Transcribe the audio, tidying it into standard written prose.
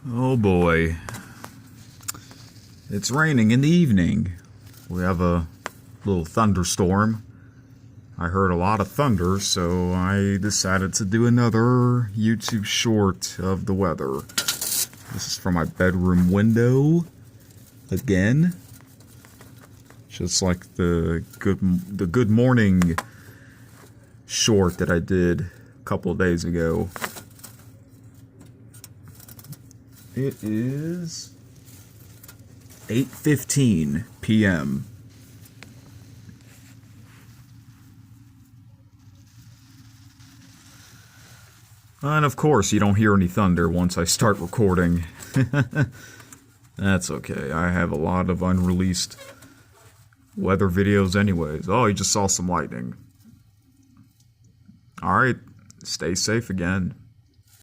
Oh boy. It's raining in the evening. We have a little thunderstorm. I heard a lot of thunder, so I decided to do another YouTube short of the weather. This is from my bedroom window. Again. Just like the good morning short that I did a couple of days ago. It is 8:15 p.m. And of course, you don't hear any thunder once I start recording. That's okay. I have a lot of unreleased weather videos anyways. Oh, you just saw some lightning. Alright, stay safe again.